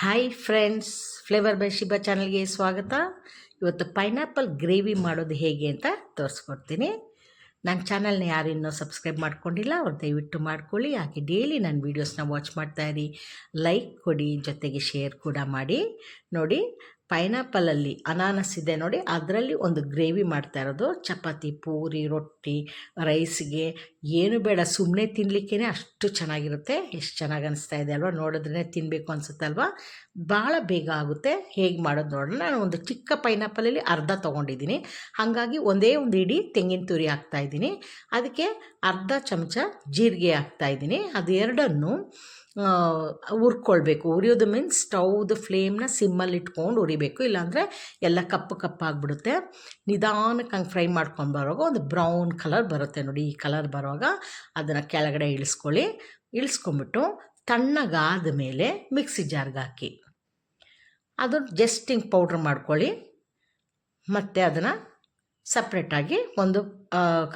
Hi friends, flavour by Shiba ಚಾನಲ್ಗೆ ಸ್ವಾಗತ. ಇವತ್ತು ಪೈನಾಪಲ್ ಗ್ರೇವಿ ಮಾಡೋದು ಹೇಗೆ ಅಂತ ತೋರಿಸ್ಕೊಡ್ತೀನಿ. ನನ್ನ ಚಾನಲ್ನ ಯಾರು ಇನ್ನೂ ಸಬ್ಸ್ಕ್ರೈಬ್ ಮಾಡ್ಕೊಂಡಿಲ್ಲ ಅವ್ರು ದಯವಿಟ್ಟು ಮಾಡ್ಕೊಳ್ಳಿ. ಹಾಗೆ ಡೈಲಿ ನನ್ನ ವೀಡಿಯೋಸ್ನ ವಾಚ್ ಮಾಡ್ತಾಯಿರಿ, ಲೈಕ್ ಕೊಡಿ, ಜೊತೆಗೆ ಶೇರ್ ಕೂಡ ಮಾಡಿ. ನೋಡಿ, ಪೈನಾಪಲಲ್ಲಿ ಅನಾನಸ್ ಇದೆ ನೋಡಿ, ಅದರಲ್ಲಿ ಒಂದು ಗ್ರೇವಿ ಮಾಡ್ತಾ ಇರೋದು. ಚಪಾತಿ, ಪೂರಿ, ರೊಟ್ಟಿ, ರೈಸ್ಗೆ ಏನು ಬೇಡ, ಸುಮ್ಮನೆ ತಿನ್ನಲಿಕ್ಕೇ ಅಷ್ಟು ಚೆನ್ನಾಗಿರುತ್ತೆ. ಎಷ್ಟು ಚೆನ್ನಾಗಿ ಅನಿಸ್ತಾ ಇದೆ ಅಲ್ವಾ? ನೋಡಿದ್ರೆ ತಿನ್ನಬೇಕು ಅನಿಸುತ್ತೆ ಅಲ್ವಾ? ಭಾಳ ಬೇಗ ಆಗುತ್ತೆ. ಹೇಗೆ ಮಾಡೋದು ನೋಡೋಣ. ನಾನು ಒಂದು ಚಿಕ್ಕ ಪೈನಾಪಲಲ್ಲಿ ಅರ್ಧ ತೊಗೊಂಡಿದ್ದೀನಿ, ಹಾಗಾಗಿ ಒಂದೇ ಒಂದು ಇಡೀ ತೆಂಗಿನ ತುರಿ ಹಾಕ್ತಾಯಿದ್ದೀನಿ. ಅದಕ್ಕೆ ಅರ್ಧ ಚಮಚ ಜೀರಿಗೆ ಹಾಕ್ತಾಯಿದ್ದೀನಿ. ಅದೆರಡನ್ನು ಹುರ್ಕೊಳ್ಬೇಕು. ಉರಿಯೋದು ಮೀನ್ಸ್ ಸ್ಟವ್ದು ಫ್ಲೇಮ್ನ ಸಿಮ್ಮಲ್ಲಿ ಇಟ್ಕೊಂಡು ಉರಿಬೇಕು, ಇಲ್ಲಾಂದರೆ ಎಲ್ಲ ಕಪ್ಪು ಕಪ್ಪಾಗಿಬಿಡುತ್ತೆ. ನಿಧಾನಕ್ಕೆ ಹಂಗೆ ಫ್ರೈ ಮಾಡ್ಕೊಂಡು ಬರುವಾಗ ಒಂದು ಬ್ರೌನ್ ಕಲರ್ ಬರುತ್ತೆ ನೋಡಿ. ಈ ಕಲರ್ ಬರುವಾಗ ಅದನ್ನು ಕೆಳಗಡೆ ಇಳಿಸ್ಕೊಂಬಿಟ್ಟು ತಣ್ಣಗಾದ ಮೇಲೆ ಮಿಕ್ಸಿ ಜಾರ್ಗೆ ಹಾಕಿ ಅದನ್ನು ಜಸ್ಟ್ ಹಿಂಗೆ ಪೌಡ್ರ್ ಮಾಡ್ಕೊಳ್ಳಿ. ಮತ್ತು ಅದನ್ನು ಸಪ್ರೇಟಾಗಿ ಒಂದು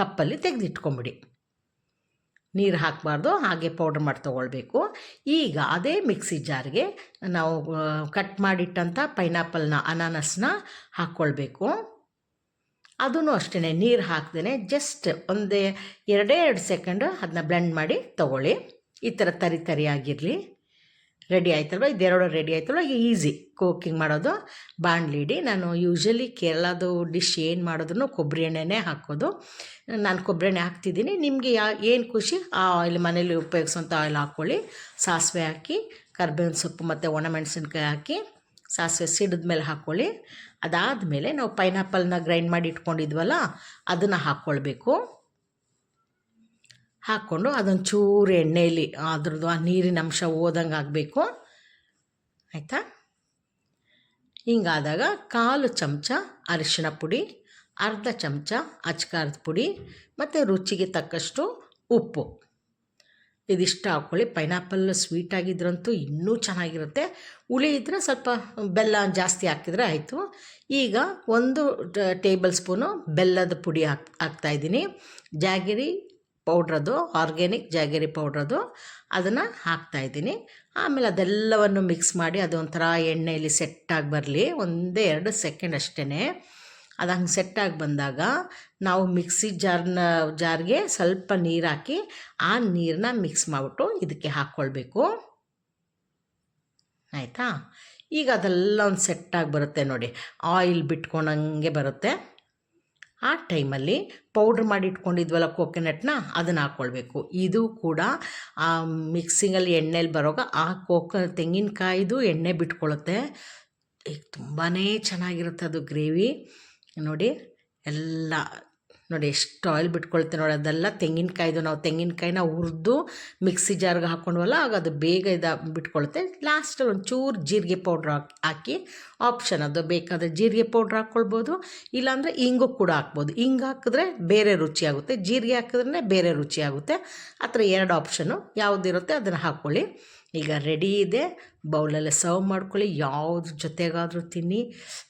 ಕಪ್ಪಲ್ಲಿ ತೆಗೆದಿಟ್ಕೊಂಬಿಡಿ. ನೀರು ಹಾಕಬಾರ್ದು, ಹಾಗೆ ಪೌಡ್ರ್ ಮಾಡಿ ತೊಗೊಳ್ಬೇಕು. ಈಗ ಅದೇ ಮಿಕ್ಸಿ ಜಾರ್ಗೆ ನಾವು ಕಟ್ ಮಾಡಿಟ್ಟಂಥ ಪೈನಾಪಲ್ನ, ಅನಾನಸ್ನ ಹಾಕ್ಕೊಳ್ಬೇಕು. ಅದೂ ಅಷ್ಟೇ, ನೀರು ಹಾಕ್ದೇ ಜಸ್ಟ್ ಎರಡು ಸೆಕೆಂಡು ಅದನ್ನ ಬ್ಲೆಂಡ್ ಮಾಡಿ ತೊಗೊಳ್ಳಿ. ಈ ಥರ ತರಿಯಾಗಿರಲಿ. ರೆಡಿ ಆಯ್ತಲ್ವ? ಇದೆರಡು ರೆಡಿ ಆಯ್ತಲ್ವ? ಈಗ ಈಸಿ ಕುಕ್ಕಿಂಗ್ ಮಾಡೋದು. ಬಾಣಲಿಡಿ, ನಾನು ಯೂಶ್ವಲಿ ಕೇರಳದು ಡಿಶ್ ಏನು ಮಾಡಿದ್ರು ಕೊಬ್ಬರಿ ಎಣ್ಣೆನೇ ಹಾಕೋದು. ನಾನು ಕೊಬ್ಬರಿ ಎಣ್ಣೆ ಹಾಕ್ತಿದ್ದೀನಿ. ನಿಮಗೆ ಏನು ಖುಷಿ ಆ ಆಯಿಲ್, ಮನೇಲಿ ಉಪಯೋಗಿಸೋಂಥ ಆಯಿಲ್ ಹಾಕ್ಕೊಳ್ಳಿ. ಸಾಸಿವೆ ಹಾಕಿ, ಕರ್ಬೇವಿನ ಸೊಪ್ಪು ಮತ್ತು ಒಣಮೆಣಸಿನ್ಕಾಯಿ ಹಾಕಿ, ಸಾಸಿವೆ ಸಿಡಿದ ಮೇಲೆ ಹಾಕ್ಕೊಳ್ಳಿ. ಅದಾದಮೇಲೆ ನಾವು ಪೈನಾಪಲ್ನ ಗ್ರೈಂಡ್ ಮಾಡಿ ಇಟ್ಕೊಂಡಿದ್ವಲ್ಲ, ಅದನ್ನು ಹಾಕ್ಕೊಳ್ಬೇಕು. ಹಾಕ್ಕೊಂಡು ಅದೊಂದು ಚೂರು ಎಣ್ಣೆಯಲ್ಲಿ ಅದ್ರದ್ದು ಆ ನೀರಿನ ಅಂಶ ಹೋದಂಗೆ ಆಗಬೇಕು. ಆಯಿತಾ? ಹಿಂಗಾದಾಗ 1/4 ಚಮಚ ಅರಿಶಿಣ ಪುಡಿ, ಅರ್ಧ ಚಮಚ ಅಚ್ಕಾರದ ಪುಡಿ ಮತ್ತು ರುಚಿಗೆ ತಕ್ಕಷ್ಟು ಉಪ್ಪು, ಇದಿಷ್ಟು ಹಾಕ್ಕೊಳ್ಳಿ. ಪೈನಾಪಲ್ ಸ್ವೀಟಾಗಿದ್ರಂತೂ ಇನ್ನೂ ಚೆನ್ನಾಗಿರುತ್ತೆ. ಹುಳಿ ಇದ್ದರೆ ಸ್ವಲ್ಪ ಬೆಲ್ಲ ಜಾಸ್ತಿ ಹಾಕಿದರೆ ಆಯಿತು. ಈಗ 1 ಟೇಬಲ್ ಸ್ಪೂನು ಬೆಲ್ಲದ ಪುಡಿ ಹಾಕ್ತಾಯಿದ್ದೀನಿ. ಜಾಗರಿ ಪೌಡ್ರದು, ಆರ್ಗ್ಯಾನಿಕ್ ಜಾಗರಿ ಪೌಡ್ರದು, ಅದನ್ನು ಹಾಕ್ತಾಯಿದ್ದೀನಿ. ಆಮೇಲೆ ಅದೆಲ್ಲವನ್ನು ಮಿಕ್ಸ್ ಮಾಡಿ ಅದೊಂಥರ ಎಣ್ಣೆಯಲ್ಲಿ ಸೆಟ್ಟಾಗಿ ಬರಲಿ. 1-2 ಸೆಕೆಂಡ್ ಅಷ್ಟೇ. ಅದು ಹಂಗೆ ಸೆಟ್ಟಾಗಿ ಬಂದಾಗ ನಾವು ಮಿಕ್ಸಿ ಜಾರ್ಗೆ ಸ್ವಲ್ಪ ನೀರು ಹಾಕಿ ಆ ನೀರನ್ನ ಮಿಕ್ಸ್ ಮಾಡಿಬಿಟ್ಟು ಇದಕ್ಕೆ ಹಾಕ್ಕೊಳ್ಬೇಕು. ಆಯಿತಾ? ಈಗ ಅದೆಲ್ಲ ಒಂದು ಸೆಟ್ಟಾಗಿ ಬರುತ್ತೆ ನೋಡಿ, ಆಯಿಲ್ ಬಿಟ್ಕೊಂಡಂಗೆ ಬರುತ್ತೆ. ಆ ಟೈಮಲ್ಲಿ ಪೌಡ್ರ್ ಮಾಡಿ ಇಟ್ಕೊಂಡಿದ್ವಲ್ಲ ಕೋಕೋನಟ್ನ, ಅದನ್ನು ಹಾಕ್ಕೊಳ್ಬೇಕು. ಇದು ಕೂಡ ಆ ಮಿಕ್ಸಿಂಗಲ್ಲಿ ಎಣ್ಣೆಲಿ ಬರೋವಾಗ ಆ ತೆಂಗಿನಕಾಯಿದು ಎಣ್ಣೆ ಬಿಟ್ಕೊಳ್ಳುತ್ತೆ. ಈಗ ತುಂಬಾ ಚೆನ್ನಾಗಿರುತ್ತೆ ಅದು ಗ್ರೇವಿ. ನೋಡಿ, ಎಲ್ಲ ನೋಡಿ ಎಷ್ಟು ಆಯಿಲ್ ಬಿಟ್ಕೊಳ್ತೆ ನೋಡಿ. ಅದೆಲ್ಲ ತೆಂಗಿನಕಾಯ್ದು, ನಾವು ತೆಂಗಿನಕಾಯಿನ ಹುರಿದು ಮಿಕ್ಸಿ ಜಾರ್ಗೆ ಹಾಕ್ಕೊಂಡ್ವಲ್ಲ, ಆಗ ಅದು ಬೇಗ ಬಿಟ್ಕೊಳುತ್ತೆ. ಲಾಸ್ಟಲ್ಲಿ ಒಂಚೂರು ಜೀರಿಗೆ ಪೌಡ್ರ್ ಹಾಕಿ, ಆಪ್ಷನ್ ಅದು, ಬೇಕಾದರೆ ಜೀರಿಗೆ ಪೌಡ್ರ್ ಹಾಕ್ಕೊಳ್ಬೋದು, ಇಲ್ಲಾಂದರೆ ಇಂಗು ಕೂಡ ಹಾಕ್ಬೋದು. ಹಿಂಗೆ ಹಾಕಿದ್ರೆ ಬೇರೆ ರುಚಿ ಆಗುತ್ತೆ, ಜೀರಿಗೆ ಹಾಕಿದ್ರೆ ಬೇರೆ ರುಚಿ ಆಗುತ್ತೆ. ಆ ಥರ 2 ಆಪ್ಷನ್ನು ಯಾವುದಿರುತ್ತೆ ಅದನ್ನು ಹಾಕ್ಕೊಳ್ಳಿ. ಈಗ ರೆಡಿ ಇದೆ. ಬೌಲಲ್ಲಿ ಸರ್ವ್ ಮಾಡ್ಕೊಳ್ಳಿ. ಯಾವ್ದ್ರ ಜೊತೆಗಾದರೂ ತಿನ್ನಿ,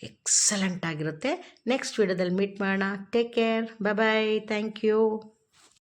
ಎಕ್ಸಲೆಂಟ್ ಆಗಿರುತ್ತೆ. ನೆಕ್ಸ್ಟ್ ವೀಡಿಯೋದಲ್ಲಿ ಮೀಟ್ ಮಾಡೋಣ. Take care, bye bye, thank you.